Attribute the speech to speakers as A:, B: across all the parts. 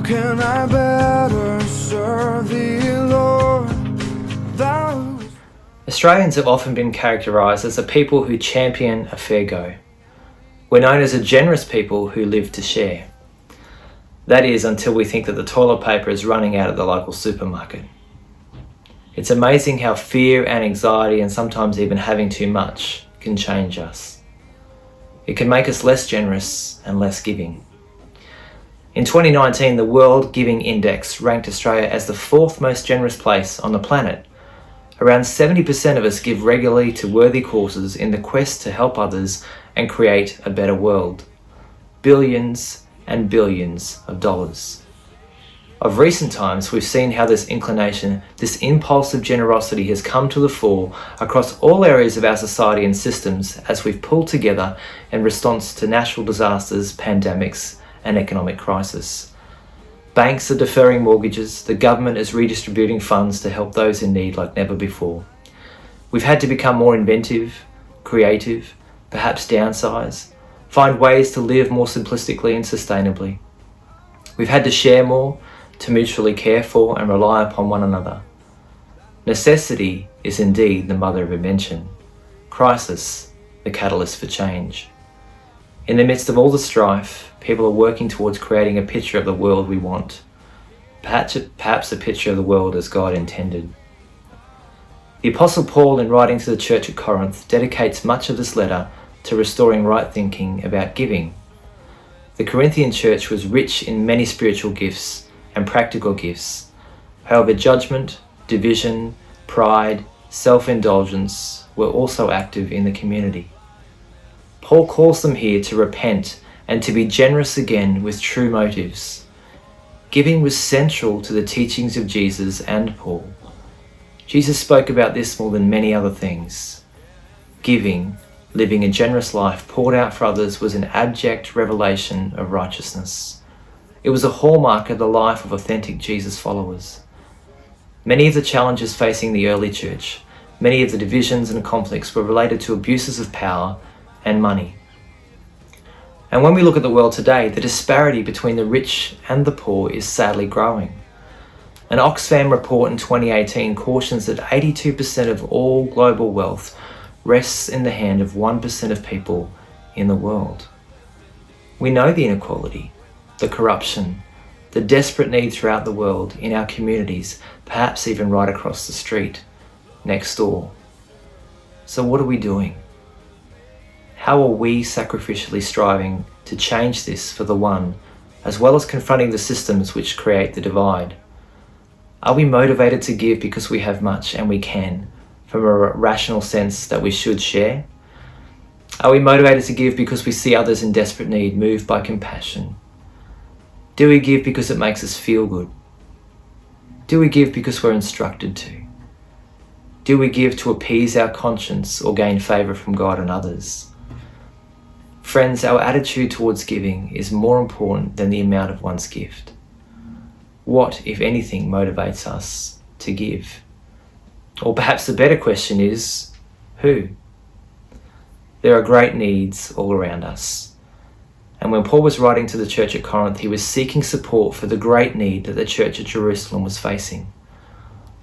A: can I better serve thee, Lord? Thou...
B: Australians have often been characterised as a people who champion a fair go. We're known as a generous people who live to share. That is, until we think that the toilet paper is running out at the local supermarket. It's amazing how fear and anxiety, and sometimes even having too much, can change us. It can make us less generous and less giving. In 2019, the World Giving Index ranked Australia as the 4th most generous place on the planet. Around 70% of us give regularly to worthy causes in the quest to help others and create a better world. Billions and billions of dollars. Of recent times, we've seen how this inclination, this impulse of generosity has come to the fore across all areas of our society and systems as we've pulled together in response to natural disasters, pandemics, and economic crisis. Banks are deferring mortgages, the government is redistributing funds to help those in need like never before. We've had to become more inventive, creative, perhaps downsize, find ways to live more simplistically and sustainably. We've had to share more, to mutually care for and rely upon one another. Necessity is indeed the mother of invention. Crisis, the catalyst for change. In the midst of all the strife, people are working towards creating a picture of the world we want. Perhaps a picture of the world as God intended. The Apostle Paul, in writing to the church at Corinth, dedicates much of this letter to restoring right thinking about giving. The Corinthian church was rich in many spiritual gifts and practical gifts. However, judgment, division, pride, self-indulgence were also active in the community. Paul calls them here to repent and to be generous again with true motives. Giving was central to the teachings of Jesus and Paul. Jesus spoke about this more than many other things. Giving, living a generous life poured out for others, was an abject revelation of righteousness. It was a hallmark of the life of authentic Jesus followers. Many of the challenges facing the early church, many of the divisions and conflicts were related to abuses of power and money. And when we look at the world today, the disparity between the rich and the poor is sadly growing. An Oxfam report in 2018 cautions that 82% of all global wealth rests in the hand of 1% of people in the world. We know the inequality, the corruption, the desperate need throughout the world, in our communities, perhaps even right across the street, next door. So what are we doing? How are we sacrificially striving to change this for the one, as well as confronting the systems which create the divide? Are we motivated to give because we have much and we can, from a rational sense that we should share? Are we motivated to give because we see others in desperate need, moved by compassion? Do we give because it makes us feel good? Do we give because we're instructed to? Do we give to appease our conscience or gain favour from God and others? Friends, our attitude towards giving is more important than the amount of one's gift. What, if anything, motivates us to give? Or perhaps the better question is, who? There are great needs all around us. And when Paul was writing to the church at Corinth, he was seeking support for the great need that the church at Jerusalem was facing.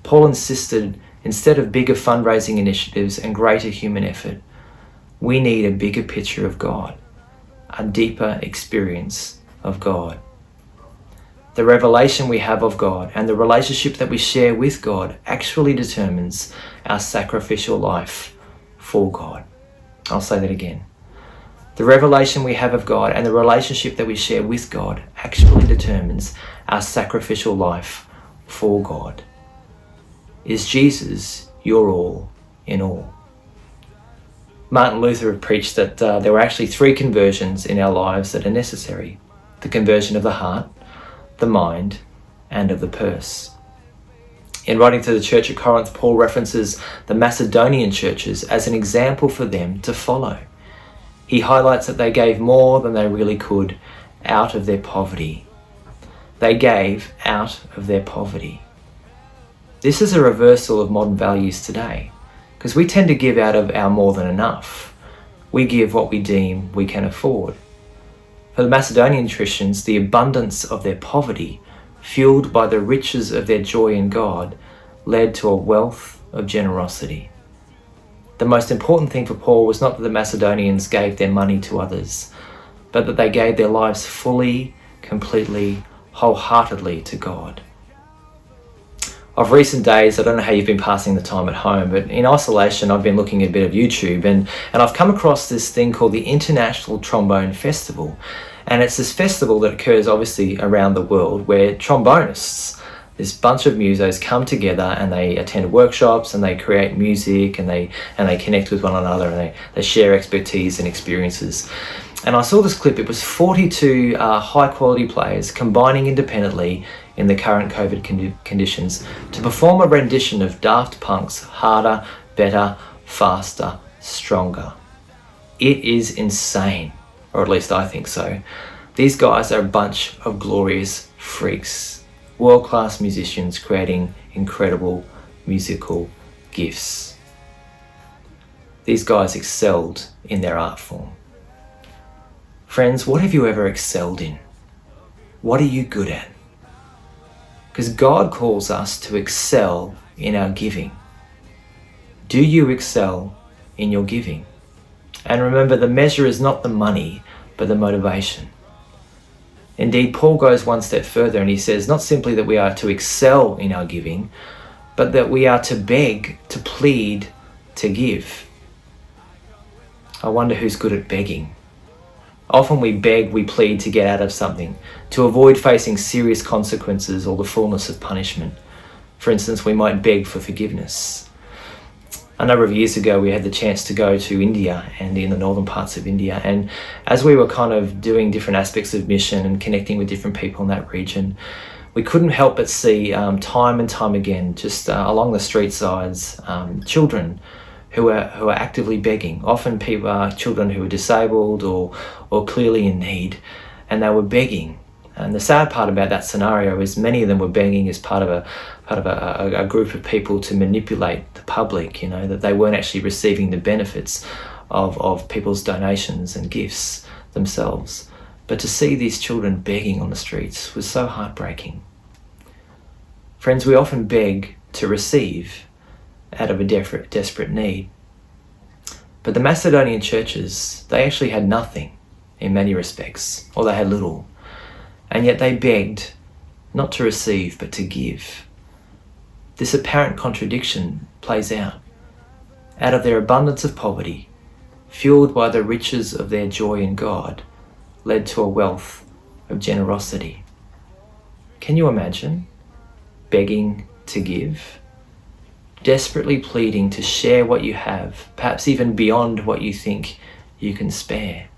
B: Paul insisted, instead of bigger fundraising initiatives and greater human effort, we need a bigger picture of God, a deeper experience of God. The revelation we have of God and the relationship that we share with God actually determines our sacrificial life for God. I'll say that again. The revelation we have of God and the relationship that we share with God actually determines our sacrificial life for God. Is Jesus your all in all? Martin Luther had preached that there were actually 3 conversions in our lives that are necessary: the conversion of the heart, the mind, and of the purse. In writing to the church at Corinth, Paul references the Macedonian churches as an example for them to follow. He highlights that they gave more than they really could out of their poverty. They gave out of their poverty. This is a reversal of modern values today, because we tend to give out of our more than enough. We give what we deem we can afford. For the Macedonian Christians, the abundance of their poverty fueled by the riches of their joy in God, led to a wealth of generosity. The most important thing for Paul was not that the Macedonians gave their money to others, but that they gave their lives fully, completely, wholeheartedly to God. Of recent days, I don't know how you've been passing the time at home, but in isolation I've been looking at a bit of YouTube and I've come across this thing called the International Trombone Festival. And it's this festival that occurs obviously around the world where trombonists, this bunch of musos, come together and they attend workshops and they create music and they connect with one another and they share expertise and experiences. And I saw this clip. It was 42 high quality players combining independently in the current COVID conditions to perform a rendition of Daft Punk's Harder, Better, Faster, Stronger. It is insane, or at least I think so. These guys are a bunch of glorious freaks, world-class musicians creating incredible musical gifts. These guys excelled in their art form. Friends, what have you ever excelled in? What are you good at? Because God calls us to excel in our giving. Do you excel in your giving? And remember, the measure is not the money, but the motivation. Indeed, Paul goes one step further and he says not simply that we are to excel in our giving, but that we are to beg, to plead, to give. I wonder who's good at begging. Often we beg, we plead to get out of something, to avoid facing serious consequences or the fullness of punishment. For instance, we might beg for forgiveness. A number of years ago, we had the chance to go to India and in the northern parts of India. And as we were kind of doing different aspects of mission and connecting with different people in that region, we couldn't help but see time and time again, just along the street sides, children who are actively begging. Often children who are disabled or clearly in need, and they were begging. And the sad part about that scenario is many of them were begging as part of a group of people to manipulate the public, that they weren't actually receiving the benefits of people's donations and gifts themselves. But to see these children begging on the streets was so heartbreaking. Friends, we often beg to receive out of a desperate need. But the Macedonian churches, they actually had nothing in many respects, or they had little. And yet they begged not to receive, but to give. This apparent contradiction plays out. Out of their abundance of poverty, fueled by the riches of their joy in God, led to a wealth of generosity. Can you imagine begging to give? Desperately pleading to share what you have, perhaps even beyond what you think you can spare.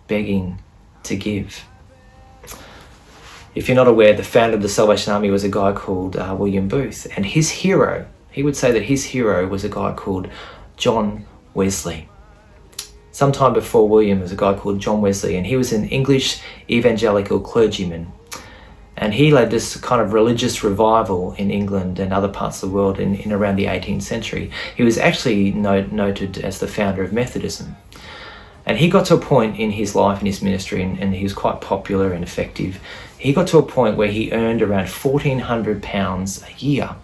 B: Begging to give. If you're not aware, the founder of the Salvation Army was a guy called William Booth, and his hero, he would say that his hero was a guy called John Wesley. Sometime before William was a guy called John Wesley, and he was an English evangelical clergyman. And he led this kind of religious revival in England and other parts of the world in around the 18th century. He was actually noted as the founder of Methodism. And he got to a point in his life and his ministry, and he was quite popular and effective. He got to a point where he earned around £1,400 a year.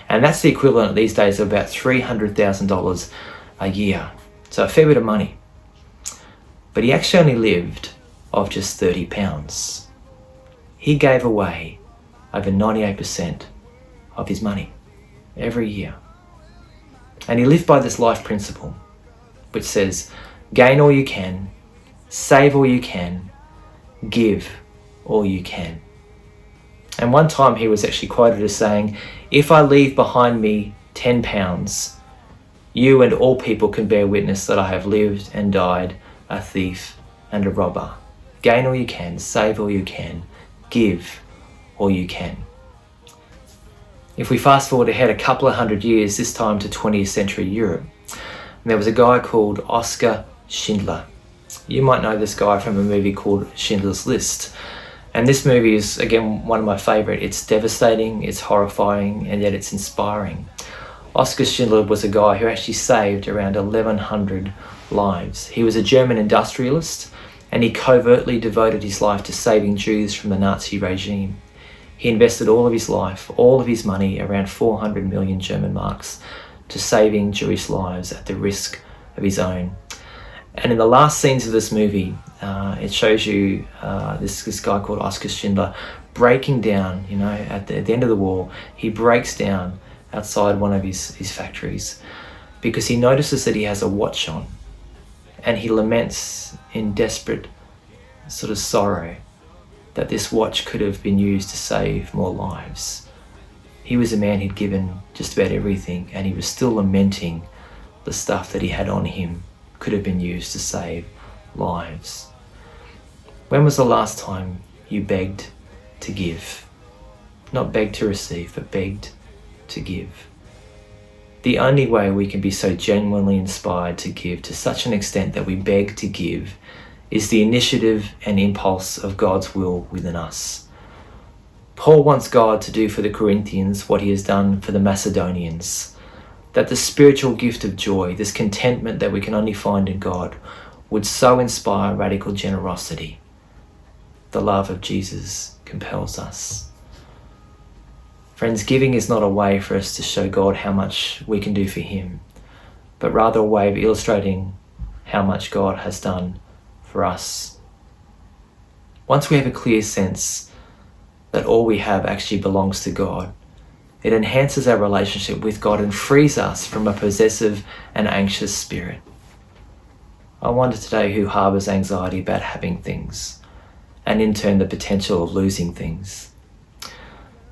B: And that's the equivalent these days of about $300,000 a year. So a fair bit of money. But he actually only lived off just £30. He gave away over 98% of his money every year. And he lived by this life principle, which says, gain all you can, save all you can, give all you can. And one time he was actually quoted as saying, if I leave behind me £10, you and all people can bear witness that I have lived and died a thief and a robber. Gain all you can, save all you can, give all you can. If we fast forward ahead a couple of hundred years, this time to 20th century Europe, there was a guy called Oskar Schindler. You might know this guy from a movie called Schindler's List. And this movie is, again, one of my favourite. It's devastating, it's horrifying, and yet it's inspiring. Oskar Schindler was a guy who actually saved around 1,100 lives. He was a German industrialist, and he covertly devoted his life to saving Jews from the Nazi regime. He invested all of his life, all of his money, around 400 million German marks, to saving Jewish lives at the risk of his own. And in the last scenes of this movie, it shows you this guy called Oskar Schindler breaking down, at the end of the war. He breaks down outside one of his factories because he notices that he has a watch on, and he laments in desperate sort of sorrow that this watch could have been used to save more lives. He was a man who'd given just about everything, and he was still lamenting the stuff that he had on him could have been used to save lives. When was the last time you begged to give? Not begged to receive, but begged to give. The only way we can be so genuinely inspired to give to such an extent that we beg to give is the initiative and impulse of God's will within us. Paul wants God to do for the Corinthians what he has done for the Macedonians, that the spiritual gift of joy, this contentment that we can only find in God, would so inspire radical generosity. The love of Jesus compels us. Friends, giving is not a way for us to show God how much we can do for him, but rather a way of illustrating how much God has done for us. Once we have a clear sense that all we have actually belongs to God, it enhances our relationship with God and frees us from a possessive and anxious spirit. I wonder today who harbours anxiety about having things, and in turn the potential of losing things.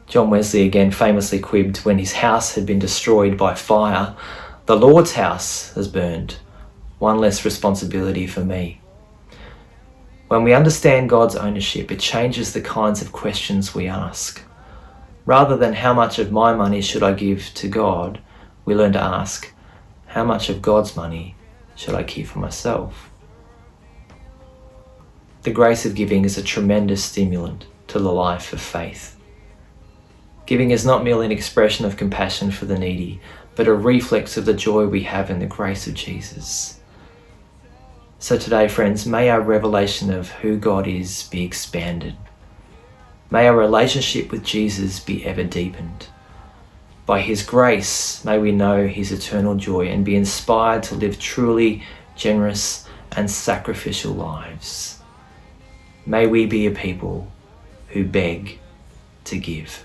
B: John Wesley again famously quipped when his house had been destroyed by fire, "The Lord's house has burned, one less responsibility for me." When we understand God's ownership, it changes the kinds of questions we ask. Rather than how much of my money should I give to God, we learn to ask, how much of God's money should I keep for myself? The grace of giving is a tremendous stimulant to the life of faith. Giving is not merely an expression of compassion for the needy, but a reflex of the joy we have in the grace of Jesus. So today, friends, may our revelation of who God is be expanded. May our relationship with Jesus be ever deepened. By his grace, may we know his eternal joy and be inspired to live truly generous and sacrificial lives. May we be a people who beg to give.